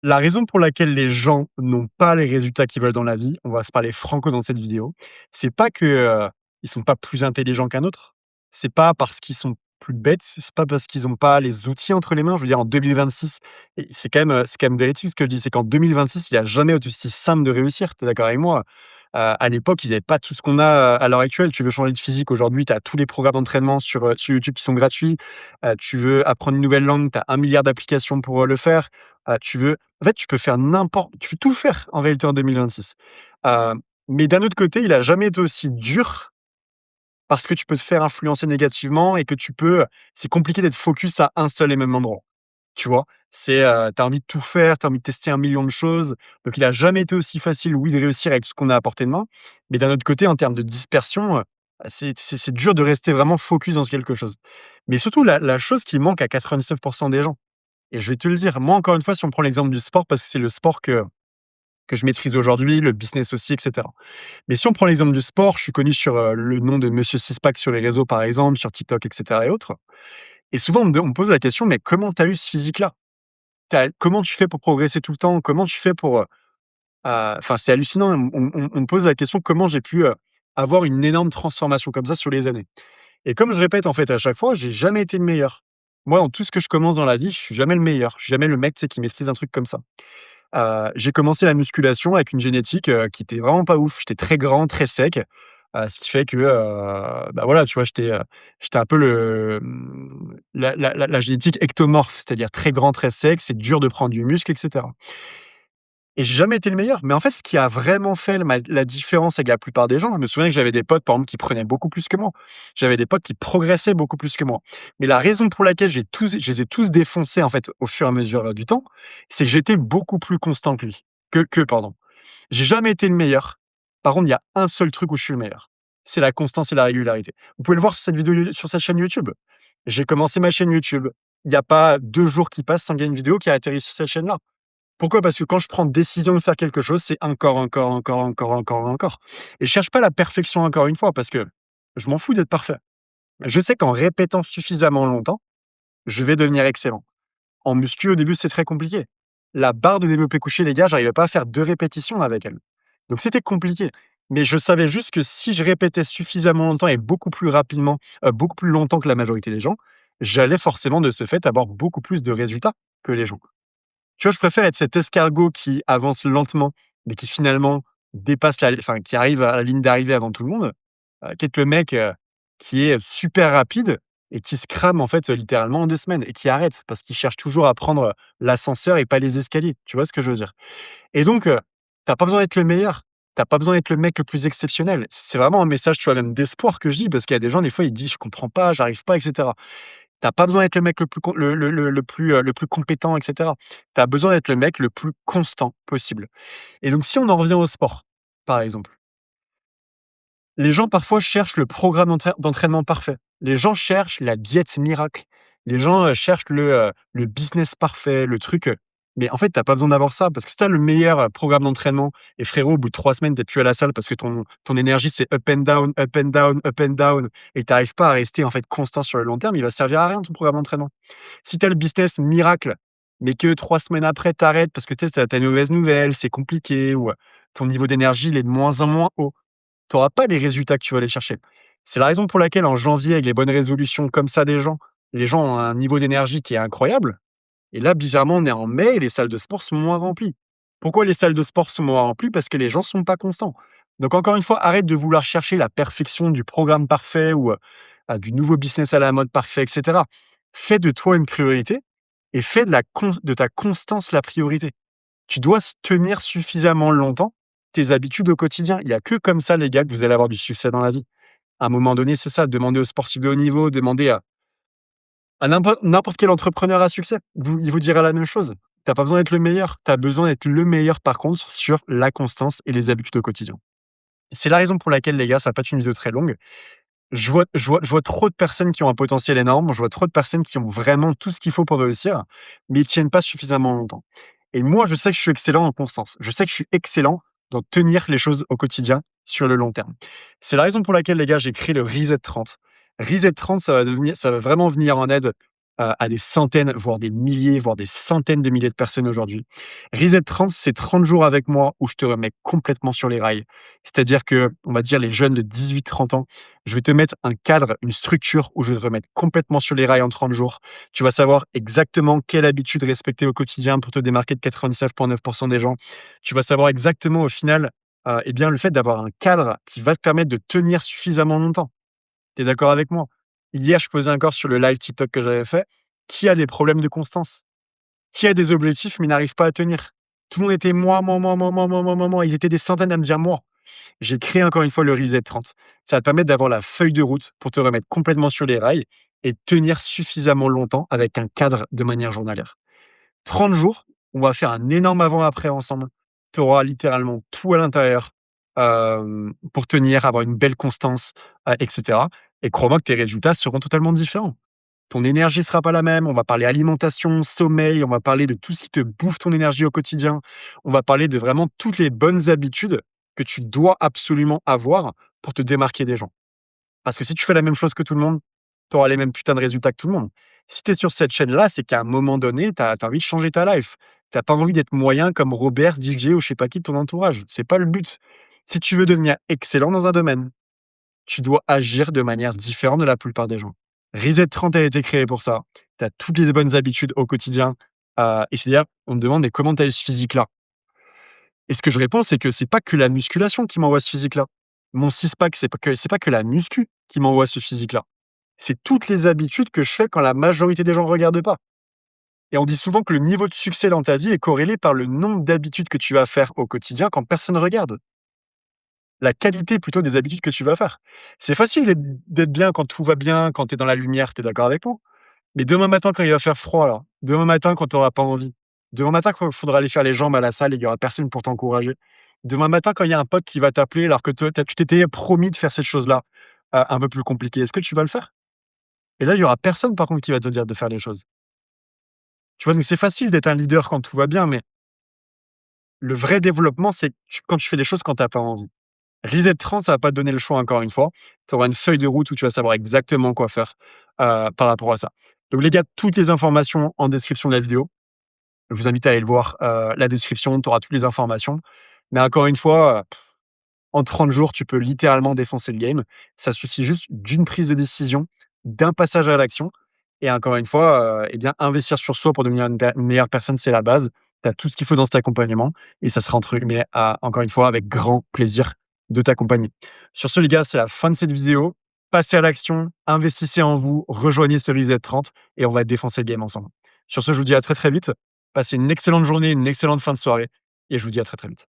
La raison pour laquelle les gens n'ont pas les résultats qu'ils veulent dans la vie, on va se parler franco dans cette vidéo, c'est pas que, ils sont pas plus intelligents qu'un autre, c'est pas parce qu'ils sont plus bêtes, c'est pas parce qu'ils ont pas les outils entre les mains. Je veux dire en 2026 et c'est quand même véridique ce que je dis, c'est qu'en 2026, il y a jamais été aussi simple de réussir. Tu es d'accord avec moi? À l'époque, ils avaient pas tout ce qu'on a, à l'heure actuelle. Tu veux changer de physique aujourd'hui, tu as tous les programmes d'entraînement sur YouTube qui sont gratuits. Tu veux apprendre une nouvelle langue, tu as 1 000 d'applications pour, le faire. Tu veux en fait, tu peux faire n'importe tu peux tout faire en réalité en 2026. Heu, mais d'un autre côté, il a jamais été aussi dur parce que tu peux te faire influencer négativement et que c'est compliqué d'être focus à un seul et même endroit. Tu vois? Tu as envie de tout faire, tu as envie de tester 1 million de choses. Donc il a jamais été aussi facile, oui, de réussir avec ce qu'on a à portée de main. Mais d'un autre côté, en termes de dispersion, c'est dur de rester vraiment focus dans quelque chose. Mais surtout la chose qui manque à 99 des gens et je vais te le dire, moi, encore une fois, si on prend l'exemple du sport, parce que c'est le sport que je maîtrise aujourd'hui, le business aussi, et cetera. Mais si on prend l'exemple du sport, je suis connu sur, le nom de Monsieur Six-pack sur les réseaux, par exemple, sur TikTok, et cetera et autres. Et souvent, on me pose la question: «Mais comment tu as eu ce physique-là? Comment tu fais pour progresser tout le temps? Comment tu fais pour, enfin, c'est hallucinant. On me pose la question: «Comment j'ai pu, avoir une énorme transformation comme ça sur les années?» Et comme je répète, en fait, à chaque fois, j'ai jamais été le meilleur. Moi, dans tout ce que je commence dans la vie, je suis jamais le meilleur. Je suis jamais le mec, tu sais, qui maîtrise un truc comme ça. J'ai commencé la musculation avec une génétique, qui était vraiment pas ouf. J'étais très grand, très sec, ce qui fait que, bah, voilà, tu vois, j'étais un peu la génétique ectomorphe, c'est-à-dire très grand, très sec, c'est dur de prendre du muscle et cetera. Et j'ai jamais été le meilleur, mais en fait, ce qui a vraiment fait la différence avec la plupart des gens, je me souviens que j'avais des potes, par exemple, qui prenaient beaucoup plus que moi. J'avais des potes qui progressaient beaucoup plus que moi. Mais la raison pour laquelle je les ai tous défoncés, en fait, au fur et à mesure, du temps, c'est que j'étais beaucoup plus constant que lui pardon. J'ai jamais été le meilleur. Par contre, il y a un seul truc où je suis le meilleur, c'est la constance et la régularité. Vous pouvez le voir sur cette vidéo sur cette chaîne YouTube. J'ai commencé ma chaîne YouTube, il y a pas 2 jours qui passent sans qu'il y ait une vidéo qui a atterri sur cette chaîne-là. Pourquoi? Parce que quand je prends décision de faire quelque chose, c'est encore, encore, encore, encore, encore, encore et je cherche pas la perfection encore une fois parce que je m'en fous d'être parfait. Je sais qu'en répétant suffisamment longtemps, je vais devenir excellent. En muscu, au début, c'est très compliqué. La barre de développé couché, les gars, j'arrivais pas à faire 2 répétitions avec elle. Donc c'était compliqué. Mais je savais juste que si je répétais suffisamment longtemps et beaucoup plus rapidement, beaucoup plus longtemps que la majorité des gens, j'allais forcément de ce fait avoir beaucoup plus de résultats que les gens. Tu vois, je préfère être cet escargot qui avance lentement, mais qui finalement dépasse qui arrive à la ligne d'arrivée avant tout le monde, qu'être le mec, qui est super rapide et qui se crame en fait, littéralement en 2 semaines et qui arrête parce qu'il cherche toujours à prendre, l'ascenseur et pas les escaliers. Tu vois ce que je veux dire? Et donc, tu pas besoin d'être le meilleur, t'as pas besoin d'être le mec le plus exceptionnel. C'est vraiment un message, tu vois, même d'espoir que je dis parce qu'il y a des gens, des fois, ils disent: «Je comprends pas, j'arrive pas» et cetera. Tu pas besoin d'être le mec le plus le plus compétent et cetera. Tu as besoin d'être le mec le plus constant possible. Et donc si on en revient au sport, par exemple, les gens parfois cherchent le programme d'entraînement parfait. Les gens cherchent la diète miracle. Les gens, cherchent le business parfait, le truc, mais en fait, tu pas besoin d'avoir ça parce que si tu as le meilleur, programme d'entraînement et frérot, au bout de 3 semaines, tu plus à la salle parce que ton énergie, c'est up and down, up and down, up and down et tu arrives pas à rester, en fait, constant sur le long terme, il va servir à rien ton programme d'entraînement. Si tu as le business miracle, mais que 3 semaines après, tu arrêtes parce que tu sais, tu as une mauvaise nouvelle, c'est compliqué ou, ton niveau d'énergie, il est de moins en moins haut, tu auras pas les résultats que tu vas aller chercher. C'est la raison pour laquelle en janvier, avec les bonnes résolutions comme ça des gens, les gens ont un niveau d'énergie qui est incroyable et là, bizarrement, on est en mai et les salles de sport sont moins remplies. Pourquoi les salles de sport sont moins remplies? Parce que les gens sont pas constants. Donc encore une fois, arrête de vouloir chercher la perfection du programme parfait ou, du nouveau business à la mode parfait et cetera. Fais de toi une priorité et fais de ta constance la priorité. Tu dois s tenir suffisamment longtemps tes habitudes au quotidien. Il y a que comme ça, les gars, que vous allez avoir du succès dans la vie. À un moment donné, c'est ça, demandez aux sportifs de haut niveau, demandez à n'importe quel entrepreneur à succès. Il vous dira la même chose. Tu pas besoin d'être le meilleur, tu as besoin d'être le meilleur par contre sur la constance et les habitudes au quotidien. C'est la raison pour laquelle, les gars, ça va pas être une vidéo très longue. Je vois trop de personnes qui ont un potentiel énorme, je vois trop de personnes qui ont vraiment tout ce qu'il faut pour réussir, mais ils tiennent pas suffisamment longtemps. Et moi, je sais que je suis excellent en constance. Je sais que je suis excellent dans tenir les choses au quotidien sur le long terme. C'est la raison pour laquelle, les gars, j'ai créé le Reset 30. Reset 30, ça va vraiment venir en aide à des centaines, voire des milliers, voire des centaines de milliers de personnes aujourd'hui. Reset 30, c'est 30 jours avec moi où je te remets complètement sur les rails. C'est-à-dire que, on va dire les jeunes de 18-30 ans, je vais te mettre un cadre, une structure où je vais te remettre complètement sur les rails en 30 jours. Tu vas savoir exactement quelle habitude respecter au quotidien pour te démarquer de 99,9 des gens. Tu vas savoir exactement au final, eh bien, le fait d'avoir un cadre qui va te permettre de tenir suffisamment longtemps. Tu es d'accord avec moi? Hier, je posais encore sur le live TikTok que j'avais fait, qui a des problèmes de constance? Qui a des objectifs mais n'arrive pas à tenir? Tout le monde était moi. Ils étaient des centaines à me dire moi. J'ai créé encore une fois le Reset 30. Ça va te permettre d'avoir la feuille de route pour te remettre complètement sur les rails et tenir suffisamment longtemps avec un cadre de manière journalière. 30 jours, on va faire un énorme avant-après ensemble. Tu auras littéralement tout à l'intérieur, pour tenir, avoir une belle constance, et cetera, et crois-moi que tes résultats seront totalement différents. Ton énergie sera pas la même, on va parler alimentation, sommeil, on va parler de tout ce qui te bouffe ton énergie au quotidien. On va parler de vraiment toutes les bonnes habitudes que tu dois absolument avoir pour te démarquer des gens. Parce que si tu fais la même chose que tout le monde, tu auras les mêmes putains de résultats que tout le monde. Si tu es sur cette chaîne-là, c'est qu'à un moment donné, tu as envie de changer ta life. Tu pas envie d'être moyen comme Robert, DJ ou je sais pas qui de ton entourage. C'est pas le but. Si tu veux devenir excellent dans un domaine, tu dois agir de manière différente de la plupart des gens. Reset 30 a été créé pour ça. Tu as toutes les bonnes habitudes au quotidien, et c'est-à-dire, on me demande: «Mais comment tu as eu ce physique-là?» Et ce que je réponds, c'est que c'est pas que la musculation qui m'envoie ce physique-là. Mon six pack, c'est pas que la muscu qui m'envoie ce physique-là. C'est toutes les habitudes que je fais quand la majorité des gens ne regardent pas. Et on dit souvent que le niveau de succès dans ta vie est corrélé par le nombre d'habitudes que tu vas faire au quotidien quand personne ne regarde. La qualité plutôt des habitudes que tu vas faire. C'est facile d'être bien quand tout va bien, quand tu es dans la lumière, tu es d'accord avec moi? Mais demain matin quand il va faire froid là, demain matin quand tu auras pas envie, demain matin quand il faudra aller faire les jambes à la salle et il y aura personne pour t'encourager, demain matin quand il y a un pote qui va t'appeler alors que toi tu t'étais promis de faire cette chose-là, un peu plus compliquée, est-ce que tu vas le faire? Et là, il y aura personne par contre qui va te dire de faire les choses. Tu vois? Donc c'est facile d'être un leader quand tout va bien, mais le vrai développement, c'est quand tu fais des choses quand tu as pas envie. Reset 30, ça va pas te donner le choix encore une fois. Tu auras une feuille de route où tu vas savoir exactement quoi faire, par rapport à ça. Donc les gars, toutes les informations en description de la vidéo. Je vous invite à aller le voir, la description, tu auras toutes les informations. Mais encore une fois, en 30 jours, tu peux littéralement défoncer le game. Ça suffit juste d'une prise de décision, d'un passage à l'action et encore une fois, eh bien, investir sur soi pour devenir une meilleure personne, c'est la base. Tu as tout ce qu'il faut dans cet accompagnement et ça sera entre guillemets, encore une fois, avec grand plaisir de t'accompagner. Sur ce, les gars, c'est la fin de cette vidéo. Passez à l'action, investissez en vous, rejoignez ce Reset 30 et on va défoncer le game ensemble. Sur ce, je vous dis à très, très vite. Passez une excellente journée, une excellente fin de soirée et je vous dis à très, très vite.